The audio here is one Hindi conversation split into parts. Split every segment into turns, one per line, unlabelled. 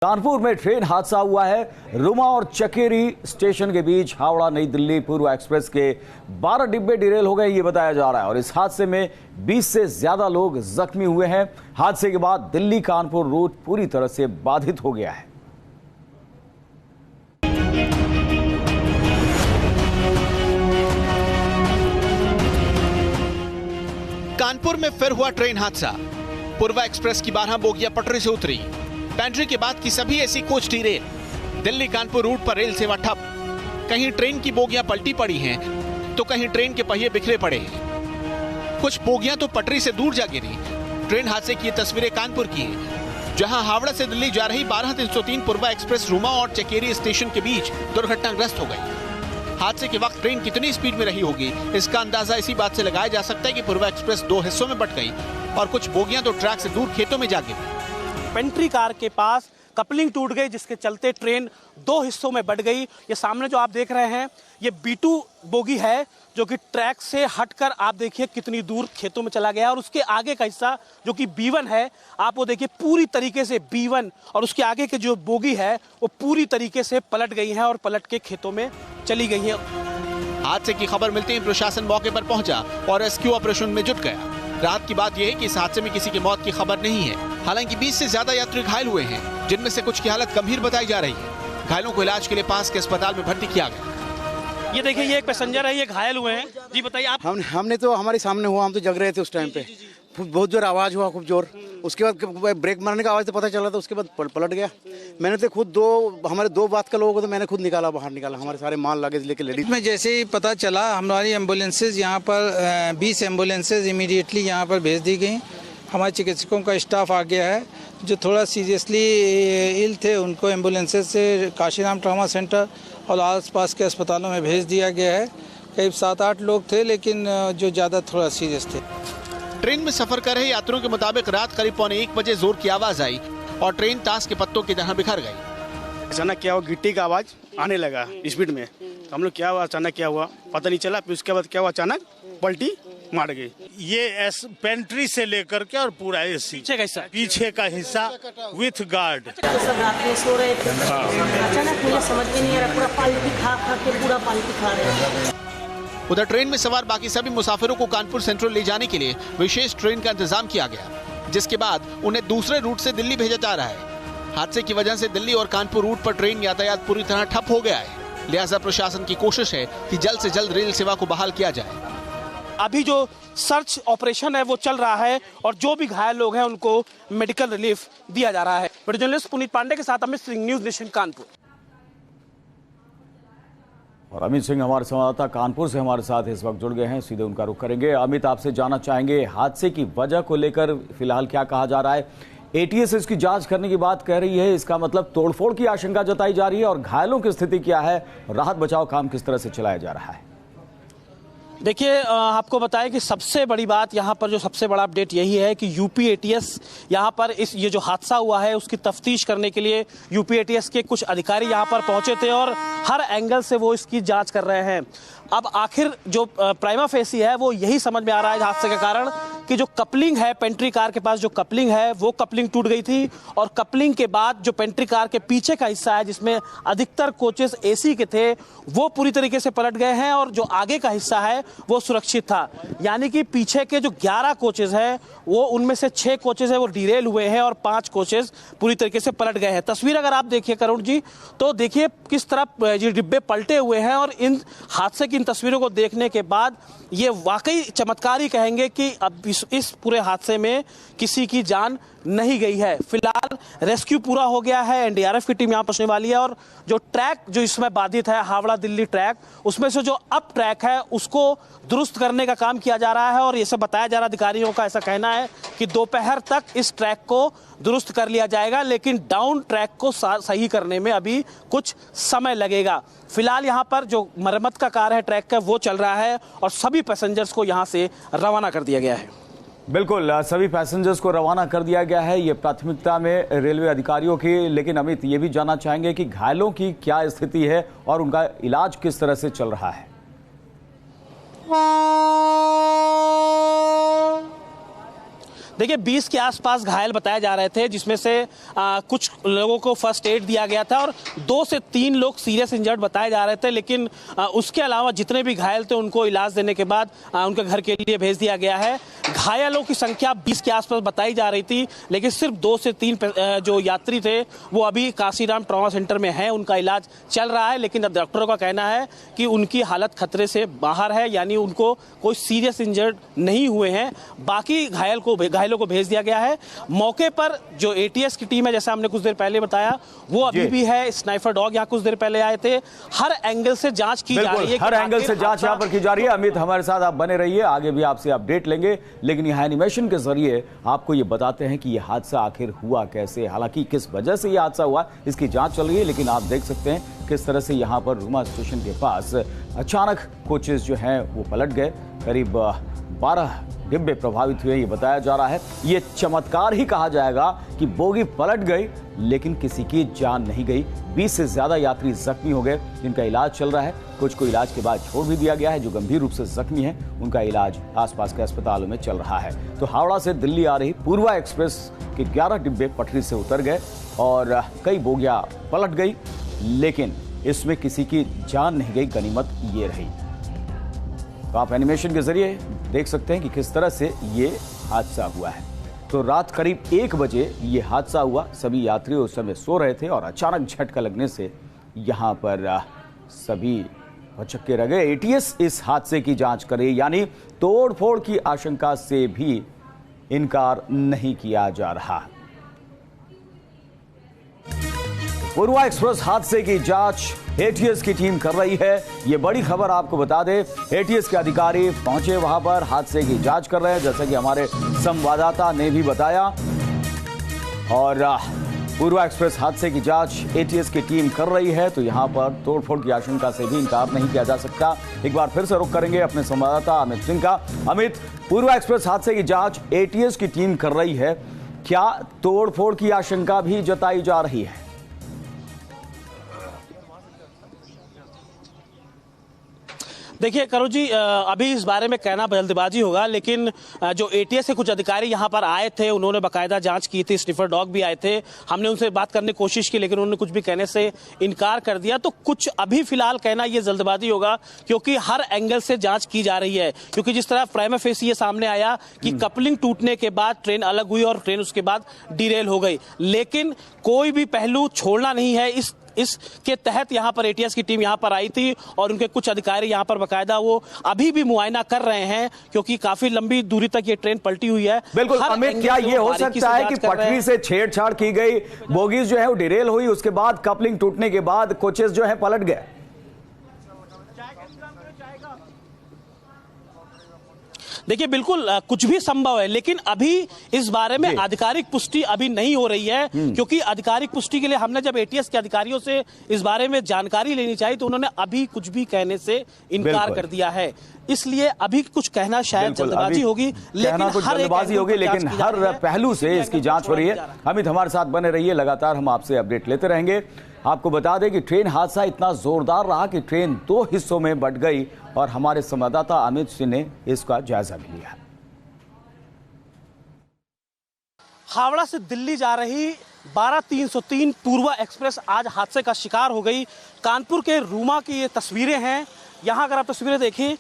कानपुर में ट्रेन हादसा हुआ है। रुमा और चकेरी स्टेशन के बीच हावड़ा नई दिल्ली पूर्व एक्सप्रेस के 12 डिब्बे डिरेल हो गए, ये बताया जा रहा है। और इस हादसे में 20 से ज्यादा लोग जख्मी हुए हैं। हादसे के बाद दिल्ली कानपुर रूट पूरी तरह से बाधित हो गया है।
कानपुर में फिर हुआ ट्रेन हादसा। पूर्वा एक्सप्रेस की 12 बोगियां पटरी से उतरी। पेंट्री के बाद की सभी ऐसी coach derail. Delhi Kanpur route पर रेल सेवा ठप। कहीं ट्रेन की बोगियां पलटी पड़ी हैं, तो कहीं ट्रेन के पहिए बिखरे पड़े हैं। कुछ बोगियां तो पटरी से दूर जा गिरी। ट्रेन हादसे की तस्वीरें कानपुर की हैं, जहां हावड़ा से दिल्ली जा रही 12-303 पूर्वा एक्सप्रेस रुमा और चकेरी स्टेशन के बीच दुर्घटनाग्रस्त हो गई। हादसे के वक्त ट्रेन कितनी स्पीड में रही होगी, इसका अंदाजा इसी बात से लगाया जा सकता है कि पूर्वा एक्सप्रेस 2 हिस्सों में बंट गई और कुछ बोगियां तो ट्रैक से दूर खेतों में जा गिरी।
पेंट्री कार के पास कपलिंग टूट गई, जिसके चलते ट्रेन 2 हिस्सों में बंट गई। ये सामने जो आप देख रहे हैं, ये B2 बोगी है, जो कि ट्रैक से हटकर आप देखिए कितनी दूर खेतों में चला गया। और उसके आगे का हिस्सा जो कि B1 है, आप वो देखिए पूरी तरीके से B1 और उसके आगे के जो बोगी है वो पूरी तरीके से पलट गई है और पलट के खेतों में चली गई है।
हादसे की खबर मिलते ही प्रशासन मौके पर पहुंचा और रेस्क्यू ऑपरेशन में जुट गया। राहत की बात यह है कि इस हादसे में किसी की मौत की खबर नहीं है। हालांकि 20 से ज्यादा यात्री घायल हुए हैं, जिनमें से कुछ की हालत गंभीर बताई जा रही है। घायलों को इलाज के लिए पास के अस्पताल में भर्ती किया गया।
ये देखिए, ये एक पैसेंजर है, ये घायल हुए हैं। जी बताइए आप।
हमने तो हमारे सामने हुआ, हम तो जग रहे थे उस टाइम पे। बहुत जोर आवाज हुआ, खूब जोर। उसके बाद ब्रेक मारने का आवाज तो पता चला था, उसके बाद पलट गया। मैंने तो खुद हमारे 2 बात का लोगों को तो मैंने खुद बाहर निकाला। हमारे सारे माल लगेज लेके लेडीज
में जैसे ही पता चला, हमारी एम्बुलेंसेज यहाँ पर 20 एम्बुलेंसेज इमीडिएटली यहाँ पर भेज दी गई। हमारे चिकित्सकों का स्टाफ आ गया है। जो थोड़ा सीरियसली इल थे उनको एम्बुलेंसेज से काशीराम ट्रॉमा सेंटर और आसपास के अस्पतालों में भेज दिया गया है। करीब 7-8 लोग थे, लेकिन जो ज़्यादा थोड़ा सीरियस थे।
ट्रेन में सफर कर रहे यात्रियों के मुताबिक रात करीब 1:15 बजे जोर की आवाज आई और ट्रेन ताश के पत्तों की तरह बिखर गई।
अचानक क्या हुआ, गिट्टी का आवाज आने लगा स्पीड में। तो हम लोग क्या हुआ, अचानक क्या हुआ पता नहीं चला। फिर उसके बाद क्या हुआ, अचानक पलटी मार गई।
ये पेंट्री से लेकर के और पूरा एसी पीछे का हिस्सा विथ गार्ड।
सब रात में सो रहे थे, अचानक मुझे समझ में नहीं आ रहा, पूरा पलटी खा के पूरा पलटी खा रहे।
उधर ट्रेन में सवार बाकी सभी मुसाफिरों को कानपुर सेंट्रल ले जाने के लिए विशेष ट्रेन का इंतजाम किया गया, जिसके बाद उन्हें दूसरे रूट से दिल्ली भेजा जा रहा है। हादसे की वजह से दिल्ली और कानपुर रूट पर ट्रेन यातायात पूरी तरह ठप हो गया है। लिहाजा प्रशासन की कोशिश है कि जल्द से जल्द रेल सेवा को बहाल किया जाए।
अभी जो सर्च ऑपरेशन है वो चल रहा है और जो भी घायल लोग हैं उनको मेडिकल रिलीफ दिया जा रहा है। वीडियो जर्नलिस्ट पुनीत पांडे के साथ अमित सिंह, न्यूज़ नेशन कानपुर।
और अमित सिंह हमारे संवाददाता कानपुर से हमारे साथ इस वक्त जुड़ गए हैं, सीधे उनका रुख करेंगे। अमित, आपसे जानना चाहेंगे हादसे की वजह को लेकर फिलहाल क्या कहा जा रहा है? एटीएस इसकी जांच करने की बात कह रही है, इसका मतलब तोड़फोड़ की आशंका जताई जा रही है। और घायलों की स्थिति क्या है, राहत बचाव काम किस तरह से चलाया जा रहा है?
देखिए, आपको बताएं कि सबसे बड़ी बात यहाँ पर, जो सबसे बड़ा अपडेट यही है कि यूपी एटीएस यहाँ पर ये जो हादसा हुआ है उसकी तफ्तीश करने के लिए यूपी एटीएस के कुछ अधिकारी यहाँ पर पहुंचे थे और हर एंगल से वो इसकी जांच कर रहे हैं। अब आखिर जो प्राइमा फेसी है वो यही समझ में आ रहा है हादसे के कारण कि जो कपलिंग है, पेंट्री कार के पास जो कपलिंग है वो कपलिंग टूट गई थी और कपलिंग के बाद जो पेंट्री कार के पीछे का हिस्सा है, जिसमें अधिकतर कोचेस एसी के थे, वो पूरी तरीके से पलट गए हैं और जो आगे का हिस्सा है वो सुरक्षित था। यानी कि पीछे के जो 11 कोचेस हैं वो, उनमें से 6 कोचेस हैं वो डिरेल हुए हैं और 5 कोचेस पूरी तरीके से पलट गए हैं। तस्वीर अगर आप देखिए करुण जी, तो देखिए किस तरह ये डिब्बे पलटे हुए हैं और इन हादसे की इन तस्वीरों को देखने के बाद ये वाकई चमत्कार ही कहेंगे कि अब इस पूरे हादसे में किसी की जान नहीं गई है। फिलहाल रेस्क्यू पूरा हो गया है, एनडीआरएफ की टीम यहाँ पहुंचने वाली है और जो ट्रैक जो इसमें बाधित है, हावड़ा दिल्ली ट्रैक, उसमें से जो अप ट्रैक है उसको दुरुस्त करने का काम किया जा रहा है। और ये सब बताया जा रहा है, अधिकारियों का ऐसा कहना है कि दोपहर तक इस ट्रैक को दुरुस्त कर लिया जाएगा, लेकिन डाउन ट्रैक को सही करने में अभी कुछ समय लगेगा। फिलहाल यहाँ पर जो मरम्मत का कार्य है ट्रैक का वो चल रहा है और सभी पैसेंजर्स को यहाँ से रवाना कर दिया गया है।
बिल्कुल, सभी पैसेंजर्स को रवाना कर दिया गया है, ये प्राथमिकता में रेलवे अधिकारियों की। लेकिन अमित, ये भी जानना चाहेंगे कि घायलों की क्या स्थिति है और उनका इलाज किस तरह से चल रहा है?
देखिए 20 के आसपास घायल बताए जा रहे थे, जिसमें से कुछ लोगों को फर्स्ट एड दिया गया था और 2 से 3 लोग सीरियस इंजर्ड बताए जा रहे थे। लेकिन उसके अलावा जितने भी घायल थे उनको इलाज देने के बाद उनके घर के लिए भेज दिया गया है। घायलों की संख्या 20 के आसपास बताई जा रही थी, लेकिन सिर्फ 2 से 3 जो यात्री थे वो अभी काशीराम ट्रॉमा सेंटर में हैं, उनका इलाज चल रहा है। लेकिन अब डॉक्टरों का कहना है कि उनकी हालत खतरे से बाहर है, यानी उनको कोई सीरियस इंजर्ड नहीं हुए हैं। बाकी घायलों को भेज दिया गया है। मौके पर जो एटीएस की टीम है, जैसा हमने कुछ देर पहले बताया, वो अभी भी है। स्नाइपर डॉग यहाँ कुछ देर पहले आए थे। हर एंगल से जांच की जा रही है,
हर एंगल से जांच यहाँ पर की जा रही है। अमित हमारे साथ आप बने रहिए, आगे भी आपसे अपडेट लेंगे। लेकिन यहाँ एनिमेशन के जरिए आपको ये बताते हैं कि ये हादसा आखिर हुआ कैसे। हालांकि किस वजह से ये हादसा हुआ इसकी जांच चल रही है, लेकिन आप देख सकते हैं किस तरह से यहाँ पर रूमा स्टेशन के पास अचानक कोचेस जो हैं वो पलट गए। करीब 12 डिब्बे प्रभावित हुए, ये बताया जा रहा है। ये चमत्कार ही कहा जाएगा कि बोगी पलट गई लेकिन किसी की जान नहीं गई। 20 से ज्यादा यात्री जख्मी हो गए, जिनका इलाज चल रहा है। कुछ को इलाज के बाद छोड़ भी दिया गया है। जो गंभीर रूप से जख्मी है उनका इलाज आसपास के अस्पतालों में चल रहा है। तो हावड़ा से दिल्ली आ रही पूर्वा एक्सप्रेस के 11 डिब्बे पटरी से उतर गए और कई बोगियां पलट गई, लेकिन इसमें किसी की जान नहीं गई। गनीमत ये रही। तो आप एनिमेशन के जरिए देख सकते हैं कि किस तरह से ये हादसा हुआ है। तो रात करीब 1 बजे ये हादसा हुआ। सभी यात्री उस समय सो रहे थे और अचानक झटका लगने से यहाँ पर सभी भौचक्के रह गए। एटीएस इस हादसे की जांच करे, यानी तोड़फोड़ की आशंका से भी इनकार नहीं किया जा रहा। पूर्वा एक्सप्रेस हादसे की जांच एटीएस की टीम कर रही है। ये बड़ी खबर आपको बता दें, एटीएस के अधिकारी पहुंचे वहां पर, हादसे की जांच कर रहे हैं, जैसा कि हमारे संवाददाता ने भी बताया। और पूर्वा एक्सप्रेस हादसे की जांच एटीएस की टीम कर रही है। तो यहां पर तोड़फोड़ की आशंका से भी इनकार नहीं किया जा सकता। एक बार फिर से रुख करेंगे अपने संवाददाता अमित सिंह का। अमित, पूर्वा एक्सप्रेस हादसे की जांच एटीएस की टीम कर रही है, क्या तोड़फोड़ की आशंका भी जताई जा रही है?
देखिए करो जी, अभी इस बारे में कहना जल्दबाजी होगा, लेकिन जो एटीएस के कुछ अधिकारी यहाँ पर आए थे, उन्होंने बाकायदा जांच की थी। स्निफर डॉग भी आए थे। हमने उनसे बात करने की कोशिश की, लेकिन उन्होंने कुछ भी कहने से इनकार कर दिया। तो कुछ अभी फिलहाल कहना ये जल्दबाजी होगा, क्योंकि हर एंगल से जांच की जा रही है। क्योंकि जिस तरह प्राइमा फेसी ये सामने आया कि कपलिंग टूटने के बाद ट्रेन अलग हुई और ट्रेन उसके बाद डिरेल हो गई, लेकिन कोई भी पहलू छोड़ना नहीं है। इसके तहत यहाँ पर एटीएस की टीम यहाँ पर आई थी और उनके कुछ अधिकारी यहाँ पर बाकायदा वो अभी भी मुआयना कर रहे हैं, क्योंकि काफी लंबी दूरी तक ये ट्रेन पलटी हुई है।
बिल्कुल अमित, क्या ये हो सकता है कि पटरी से छेड़छाड़ की गई, बोगीज जो है वो डिरेल हुई, उसके बाद कपलिंग टूटने के बाद कोचेस जो है पलट गए?
देखिए बिल्कुल कुछ भी संभव है, लेकिन अभी इस बारे में आधिकारिक पुष्टि अभी नहीं हो रही है। क्योंकि आधिकारिक पुष्टि के लिए हमने जब एटीएस के अधिकारियों से इस बारे में जानकारी लेनी चाहिए, तो उन्होंने अभी कुछ भी कहने से इनकार कर दिया है। इसलिए अभी कुछ कहना शायद जल्दबाजी होगी, लेकिन
हर पहलू से इसकी जांच हो रही है। अमित हमारे साथ बने रहिए, लगातार हम आपसे अपडेट लेते रहेंगे। आपको बता दें कि ट्रेन हादसा इतना जोरदार रहा कि ट्रेन 2 हिस्सों में बंट गई और हमारे संवाददाता अमित सिंह ने इसका जायजा भी लिया।
हावड़ा से दिल्ली जा रही 12303 पूर्वा एक्सप्रेस आज हादसे का शिकार हो गई। कानपुर के रूमा की ये तस्वीरें हैं। यहाँ अगर आप तस्वीरें देखें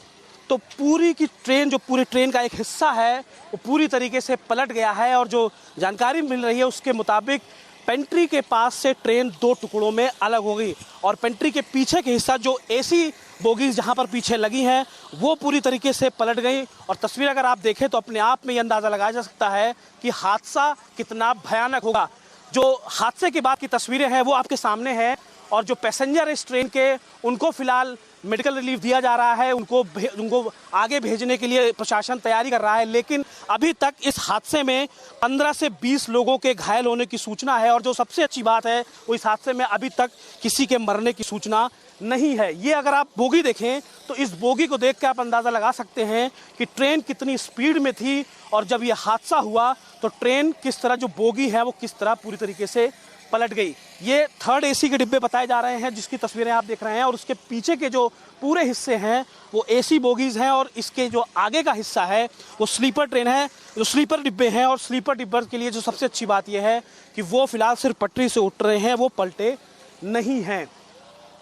तो पूरी की ट्रेन, जो पूरी ट्रेन का एक हिस्सा है, वो पूरी तरीके से पलट गया है। और जो जानकारी मिल रही है उसके मुताबिक पेंट्री के पास से ट्रेन 2 टुकड़ों में अलग हो गई और पेंट्री के पीछे के हिस्सा, जो एसी बोगीज जहां पर पीछे लगी हैं, वो पूरी तरीके से पलट गई। और तस्वीर अगर आप देखें तो अपने आप में ये अंदाज़ा लगाया जा सकता है कि हादसा कितना भयानक होगा। जो हादसे के बाद की तस्वीरें हैं वो आपके सामने हैं। और जो पैसेंजर इस ट्रेन के, उनको फिलहाल मेडिकल रिलीफ दिया जा रहा है, उनको आगे भेजने के लिए प्रशासन तैयारी कर रहा है। लेकिन अभी तक इस हादसे में 15 से 20 लोगों के घायल होने की सूचना है। और जो सबसे अच्छी बात है, वो इस हादसे में अभी तक किसी के मरने की सूचना नहीं है। ये अगर आप बोगी देखें तो इस बोगी को देख के आप अंदाज़ा लगा सकते हैं कि ट्रेन कितनी स्पीड में थी, और जब ये हादसा हुआ तो ट्रेन किस तरह, जो बोगी है वो किस तरह पूरी तरीके से पलट गई। ये थर्ड एसी के डिब्बे बताए जा रहे हैं जिसकी तस्वीरें आप देख रहे हैं, और उसके पीछे के जो पूरे हिस्से हैं वो एसी बोगीज हैं, और इसके जो आगे का हिस्सा है वो स्लीपर ट्रेन है, जो स्लीपर डिब्बे हैं। और स्लीपर डिब्बे के लिए जो सबसे अच्छी बात यह है कि वो फिलहाल सिर्फ पटरी से उठ रहे हैं, वो पलटे नहीं हैं।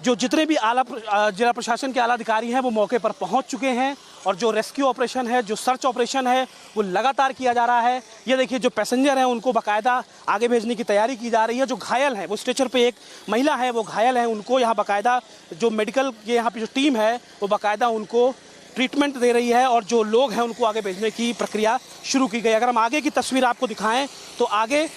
जो जितने भी जिला प्रशासन के आला अधिकारी हैं वो मौके पर पहुंच चुके हैं, और जो रेस्क्यू ऑपरेशन है, जो सर्च ऑपरेशन है, वो लगातार किया जा रहा है। ये देखिए, जो पैसेंजर हैं उनको बाकायदा आगे भेजने की तैयारी की जा रही है। जो घायल हैं, वो स्ट्रेचर पे एक महिला है, वो घायल है, उनको यहाँ बाकायदा जो मेडिकल के यहाँ पे जो टीम है वो बाकायदा उनको ट्रीटमेंट दे रही है, और जो लोग हैं उनको आगे भेजने की प्रक्रिया शुरू की गई। अगर हम आगे की तस्वीर आपको दिखाएं तो आगे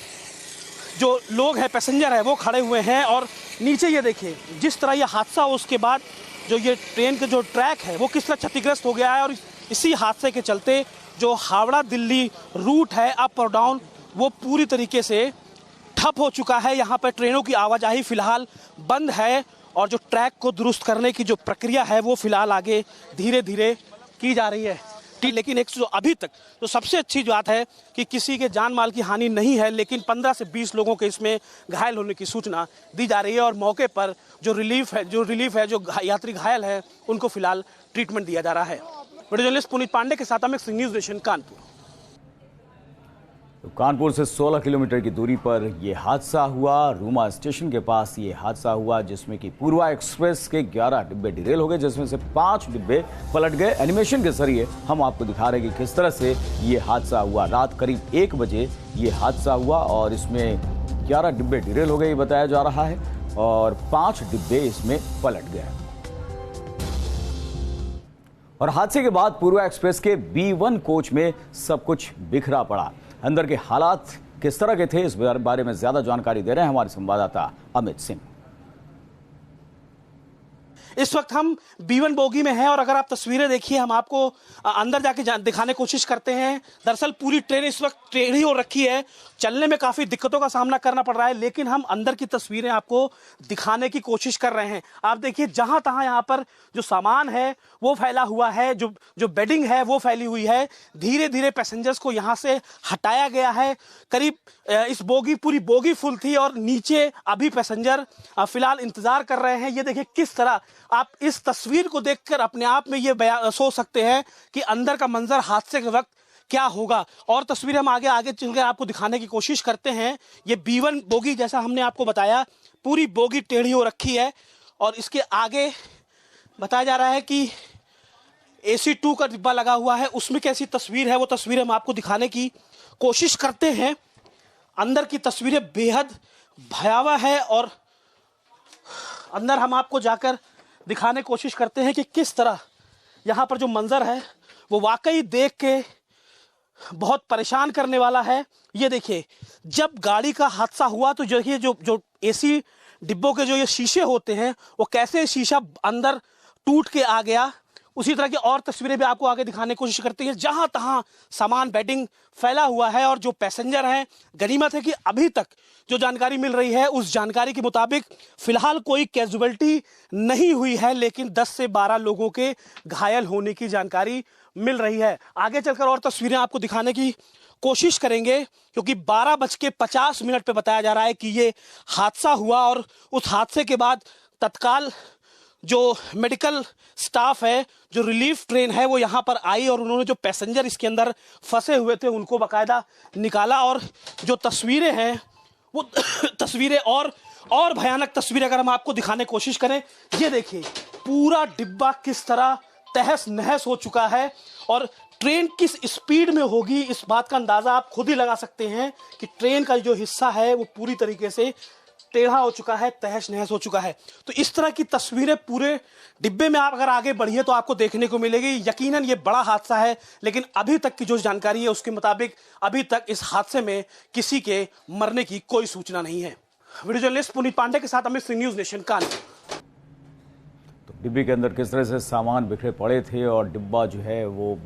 जो लोग हैं, पैसेंजर है, वो खड़े हुए हैं, और नीचे ये देखिए जिस तरह ये हादसा हो उसके बाद जो ये ट्रेन का जो ट्रैक है वो किस तरह क्षतिग्रस्त हो गया है। और इसी हादसे के चलते जो हावड़ा दिल्ली रूट है अप और डाउन वो पूरी तरीके से ठप हो चुका है। यहाँ पर ट्रेनों की आवाजाही फिलहाल बंद है, और जो ट्रैक को दुरुस्त करने की जो प्रक्रिया है वो फिलहाल आगे धीरे धीरे की जा रही है। लेकिन एक जो अभी तक तो सबसे अच्छी बात है कि किसी के जान माल की हानि नहीं है, लेकिन 15 से 20 लोगों के इसमें घायल होने की सूचना दी जा रही है, और मौके पर जो रिलीफ है, जो यात्री घायल है उनको फिलहाल ट्रीटमेंट दिया जा रहा है। वीडियो जर्नलिस्ट पुनीत पांडे के साथ अमित सिंह, न्यूज़ नेशन, कानपुर।
तो कानपुर से 16 किलोमीटर की दूरी पर यह हादसा हुआ। रूमा स्टेशन के पास ये हादसा हुआ जिसमें कि पूर्वा एक्सप्रेस के 11 डिब्बे डिरेल हो गए, जिसमें से 5 डिब्बे पलट गए। एनिमेशन के जरिए हम आपको दिखा रहे हैं कि किस तरह से ये हादसा हुआ। रात करीब 1 बजे ये हादसा हुआ और इसमें 11 डिब्बे डिरेल हो गए, ये बताया जा रहा है, और 5 डिब्बे इसमें पलट गए। और हादसे के बाद पूर्वा एक्सप्रेस के B1 कोच में सब कुछ बिखरा पड़ा। अंदर के हालात किस तरह के थे, इस बारे में ज्यादा जानकारी दे रहे हैं हमारे संवाददाता अमित सिंह।
इस वक्त हम B1 बोगी में हैं, और अगर आप तस्वीरें देखिए, हम आपको अंदर जाके दिखाने की कोशिश करते हैं। दरअसल पूरी ट्रेन इस वक्त टेढ़ी हो रखी है, चलने में काफ़ी दिक्कतों का सामना करना पड़ रहा है, लेकिन हम अंदर की तस्वीरें आपको दिखाने की कोशिश कर रहे हैं। आप देखिए, जहां तहां यहाँ पर जो सामान है वो फैला हुआ है, जो बेडिंग है वो फैली हुई है। धीरे धीरे पैसेंजर्स को यहाँ से हटाया गया है। करीब इस पूरी बोगी फुल थी, और नीचे अभी पैसेंजर फिलहाल इंतजार कर रहे हैं। ये देखिए किस तरह, आप इस तस्वीर को देखकर अपने आप में ये सोच सकते हैं कि अंदर का मंजर हादसे के वक्त क्या होगा। और तस्वीर हम आगे चलकर आपको दिखाने की कोशिश करते हैं। ये B1 बोगी, जैसा हमने आपको बताया, पूरी बोगी टेढ़ी हो रखी है, और इसके आगे बताया जा रहा है कि AC2 का डिब्बा लगा हुआ है, उसमें कैसी तस्वीर है वो तस्वीर हम आपको दिखाने की कोशिश करते हैं। अंदर की तस्वीरें बेहद भयावह है, और अंदर हम आपको जाकर दिखाने की कोशिश करते हैं कि किस तरह यहाँ पर जो मंजर है वो वाकई देख के बहुत परेशान करने वाला है। ये देखिए, जब गाड़ी का हादसा हुआ तो देखिए जो AC डिब्बों के जो ये शीशे होते हैं वो कैसे शीशा अंदर टूट के आ गया। उसी तरह की और तस्वीरें भी आपको आगे दिखाने की कोशिश करते हैं। जहां तहां सामान बेडिंग फैला हुआ है, और जो पैसेंजर हैं, गनीमत है कि अभी तक जो जानकारी मिल रही है उस जानकारी के मुताबिक फिलहाल कोई कैजुअलिटी नहीं हुई है, लेकिन 10 से 12 लोगों के घायल होने की जानकारी मिल रही है। आगे चलकर और तस्वीरें आपको दिखाने की कोशिश करेंगे, क्योंकि 12:50 पे बताया जा रहा है कि ये हादसा हुआ, और उस हादसे के बाद तत्काल जो मेडिकल स्टाफ है, जो रिलीफ ट्रेन है, वो यहाँ पर आई, और उन्होंने जो पैसेंजर इसके अंदर फंसे हुए थे उनको बाकायदा निकाला। और जो तस्वीरें हैं वो तस्वीरें और भयानक तस्वीरें अगर हम आपको दिखाने की कोशिश करें, ये देखिए पूरा डिब्बा किस तरह तहस नहस हो चुका है, और ट्रेन किस स्पीड में होगी इस बात का अंदाजा आप खुद ही लगा सकते हैं कि ट्रेन का जो हिस्सा है वो पूरी तरीके से टेढ़ा हो चुका है, तहस नहस हो चुका है। तो इस तरह की तस्वीरें पूरे डिब्बे में आप अगर आगे बढ़िए तो आपको देखने को मिलेगी। यकीनन ये बड़ा हादसा है, लेकिन अभी तक की जो जानकारी है उसके मुताबिक अभी तक इस हादसे में किसी के मरने की कोई सूचना नहीं है। वीडियो जर्नलिस्ट पुनीत पांडे के साथ अमित सिंह, न्यूज़ नेशन, कानपुर।
तो डिब्बे के अंदर किस तरह से सामान बिखरे पड़े थे, और डिब्बा जो है वो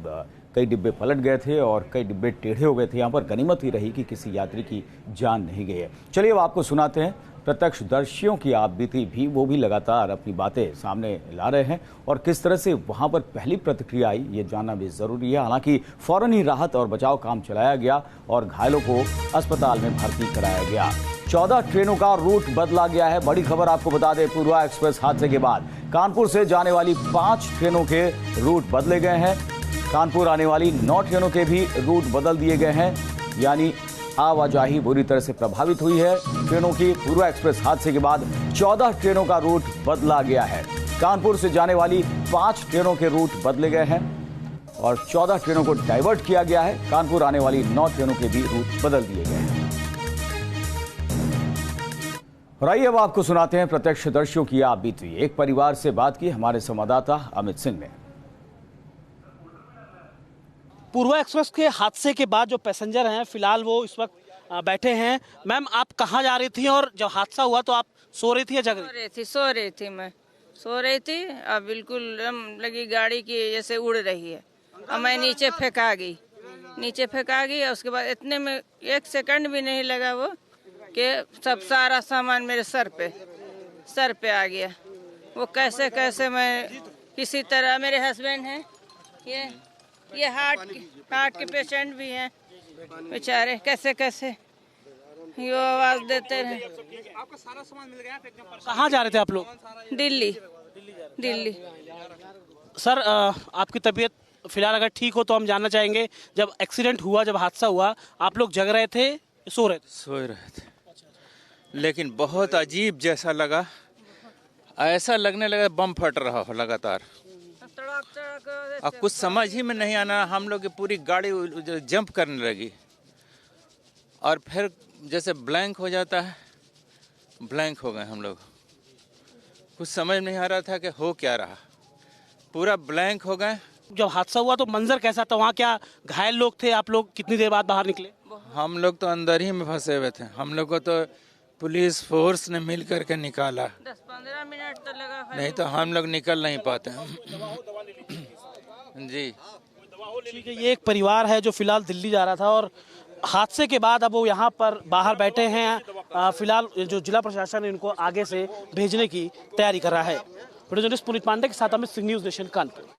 कई डिब्बे पलट गए थे और कई डिब्बे टेढ़े हो गए थे। यहाँ पर गनीमत ही रही कि किसी यात्री की जान नहीं गई है। चलिए अब आपको सुनाते हैं प्रत्यक्षदर्शियों की आप बीती भी, वो भी लगातार अपनी बातें सामने ला रहे हैं, और किस तरह से वहां पर पहली प्रतिक्रिया आई ये जानना भी जरूरी है। हालांकि फौरन ही राहत और बचाव काम चलाया गया और घायलों को अस्पताल में भर्ती कराया गया। 14 ट्रेनों का रूट बदला गया है। बड़ी खबर आपको बता दें, पूर्वा एक्सप्रेस हादसे के बाद कानपुर से जाने वाली 5 ट्रेनों के रूट बदले गए हैं। कानपुर आने वाली 9 ट्रेनों के भी रूट बदल दिए गए हैं, यानी आवाजाही बुरी तरह से प्रभावित हुई है। ट्रेनों की पूर्वा एक्सप्रेस हादसे के बाद 14 ट्रेनों का रूट बदला गया है। कानपुर से जाने वाली 5 ट्रेनों के रूट बदले गए हैं और 14 ट्रेनों को डाइवर्ट किया गया है। कानपुर आने वाली 9 ट्रेनों के भी रूट बदल दिए गए हैं। और आइए अब आपको सुनाते हैं प्रत्यक्षदर्शियों की आप बीती। एक परिवार से बात की हमारे संवाददाता अमित सिंह ने।
पूर्वा एक्सप्रेस के हादसे के बाद जो पैसेंजर हैं फिलहाल वो इस वक्त बैठे हैं। मैम, आप कहाँ जा रही थी और जब हादसा हुआ तो आप सो रही थी या जग रही थी?
सो रही थी मैं सो रही थी। अब बिल्कुल लगी गाड़ी की जैसे उड़ रही है और मैं नीचे फेंका गई और उसके बाद इतने में 1 सेकंड भी नहीं लगा वो कि सब सारा सामान मेरे सर पे आ गया। वो कैसे मैं किसी तरह, मेरे हस्बैंड हैं ये हार्ट के पेशेंट भी हैं बेचारे, कैसे ये आवाज देते रहे।
आपका सारा सामान मिल गया? कहाँ जा रहे थे आप लोग? दिल्ली। सर, आपकी तबीयत फिलहाल अगर ठीक हो तो हम जानना चाहेंगे, जब एक्सीडेंट हुआ, जब हादसा हुआ, आप लोग जग रहे थे, सो रहे थे?
लेकिन बहुत अजीब जैसा लगा, ऐसा लगने लगा बम फट रहा हो लगातार और कुछ समझ ही में नहीं आना। हम लोग की पूरी गाड़ी जंप करने लगी और फिर जैसे ब्लैंक हो जाता है, ब्लैंक हो गए हम लोग। कुछ समझ नहीं आ रहा था कि हो क्या रहा, पूरा ब्लैंक हो गए।
जब हादसा हुआ तो मंजर कैसा था वहाँ? क्या घायल लोग थे? आप लोग कितनी देर बाद बाहर निकले?
हम लोग तो अंदर ही में फंसे हुए थे। हम लोग को तो पुलिस फोर्स ने मिल करके निकाला।
10-15 मिनट तो लगा,
नहीं तो हम लोग निकल नहीं पाते जी।
ठीक है, ये एक परिवार है जो फिलहाल दिल्ली जा रहा था और हादसे के बाद अब वो यहाँ पर बाहर बैठे हैं। फिलहाल जो जिला प्रशासन इनको आगे से भेजने की तैयारी कर रहा है। वीडियो जर्नलिस्ट पुनीत पांडे के साथ अमित सिंह, न्यूज़ नेशन कानपुर।